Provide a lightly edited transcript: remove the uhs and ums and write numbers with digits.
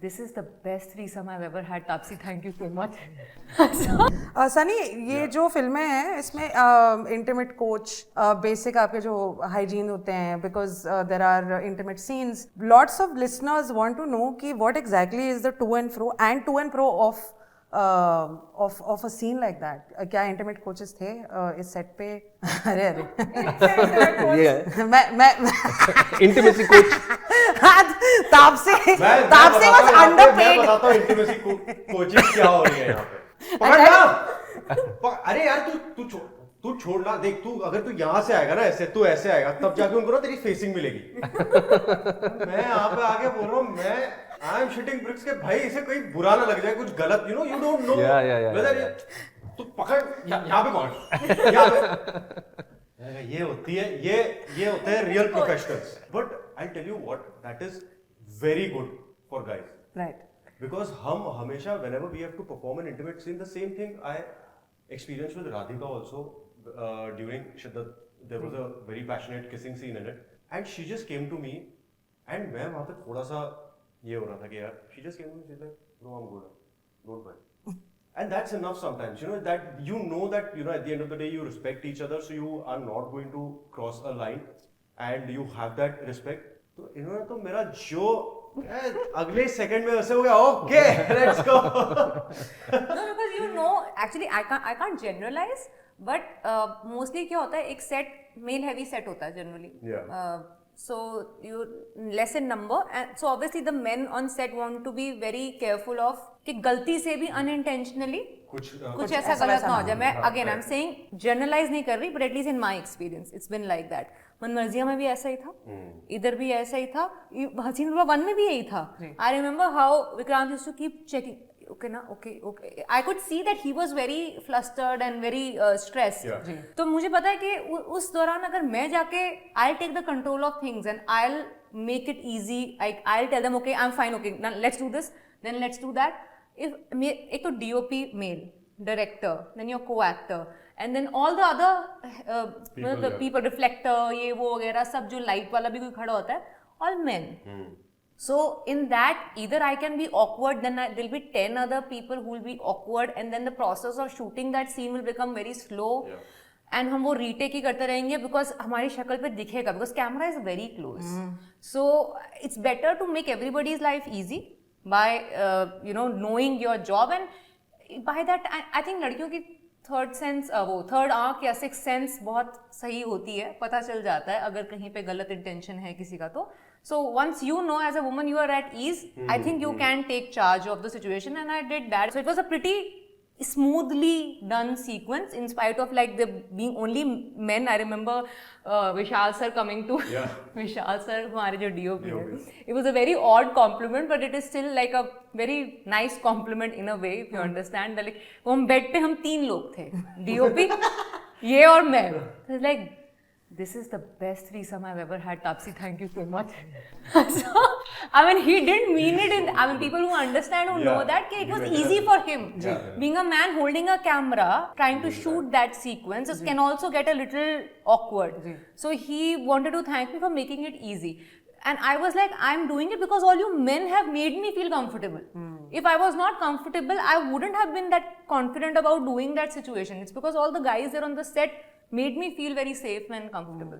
This is the best threesome I've ever had. Tapsi, thank you so much. Sunny, ये जो फिल्में हैं इसमें इंटीमेट कोच बेसिक आपके जो हाइजीन होते हैं, because there are intimate scenes, lots of listeners want to know कि what exactly is the to and fro of a scene like that. क्या इंटीमेट कोचेस थे इस सेट पे? अरे मैं intimacy coach Taapsee was underpaid. मैं बताता हूँ इंटीमेसी कोचिंग क्या हो रही है यहाँ पे. पकड़ना. अरे यार तू छोड़ना. देख, अगर तू यहाँ से आएगा ना, तू ऐसे आएगा, तब जाके उनको ना तेरी फेसिंग मिलेगी. मैं यहाँ पे आके बोल रहा हूँ, आई एम शिटिंग ब्रिक्स के भाई, इसे कोई बुरा ना लग जाए, कुछ गलत, यू डोंट नो वेदर. तू पकड़ यहाँ पे पकड़, यहाँ पे. ये होती है, ये होते हैं real professionals. But I tell you what, that is very good for guys. Right. Because हम हमेशा whenever we have to perform an intimate scene, the same thing I experienced with Radhika also during Shiddat. There was a very passionate kissing scene in it, and she just came to me, and मैं वहाँ पे थोड़ा सा ये हो रहा था कि यार, she just came to me, she's like, no, I'm good, don't worry. And that's enough sometimes, that that at the end of the day you respect each other, so you are not going to cross a line, and you have that respect. तो इन्होंने तो मेरा जो अगले second में ऐसे हो गया, okay let's go. No, because actually I can't generalize, but mostly क्या होता है, एक सेट मेल हैवी सेट होता है generally. So you less in number, and so obviously the men on set want to be very careful of कि गलती से भी unintentionally कुछ ऐसा गलत ना हो जाए. मैं again I'm saying generalize नहीं कर रही, but at least in my experience it's been like that. Manmarziyaan में भी ऐसा ही था, इधर भी ऐसा ही था, हसीन रुतबा 1 में भी यही था. I remember how Vikrant used to keep checking, okay ना, okay. I could see that he was very flustered and very stressed. तो मुझे पता है कि उस दौरान अगर मैं जाके I'll take the control of things and I'll make it easy. I'll tell them, okay, I'm fine, okay, now let's do this, then let's do that. एक तो DOP male, director, then your co-actor, and then all the other people, reflector, ये वो वगैरह सब, जो light वाला भी कोई खड़ा होता है, all men. So in that, either I can be awkward, then there'll be 10 other people who will be awkward, and then the process of shooting that scene will become very slow. And हम वो retake ही करते रहेंगे because हमारी शक्ल पे दिखेगा, because camera is very close. So it's better to make everybody's life easy by knowing your job, and by that I think लड़कियों की थर्ड आंख या सिक्स सेंस बहुत सही होती है, पता चल जाता है अगर कहीं पे गलत इंटेंशन है किसी का तो. So once you know as a woman you are at ease, I think you can take charge of the situation, and I did that. So it was a pretty smoothly done sequence in spite of like there being only men. I remember Vishal sir coming to Vishal sir, हमारे जो DOP है, it was a very odd compliment, but it is still like a very nice compliment in a way, if you understand. Like वो हम bed पे हम 3 लोग थे, DOP, ये और मैं. Like this is the best threesome I've ever had. Tapsi, thank you so much. So, I mean, he didn't mean it in, I mean, people who understand, who know that, it was easy for him. Being a man holding a camera, trying to shoot that sequence, it can also get a little awkward. So he wanted to thank me for making it easy. And I was like, I'm doing it because all you men have made me feel comfortable. If I was not comfortable, I wouldn't have been that confident about doing that situation. It's because all the guys there on the set made me feel very safe and comfortable.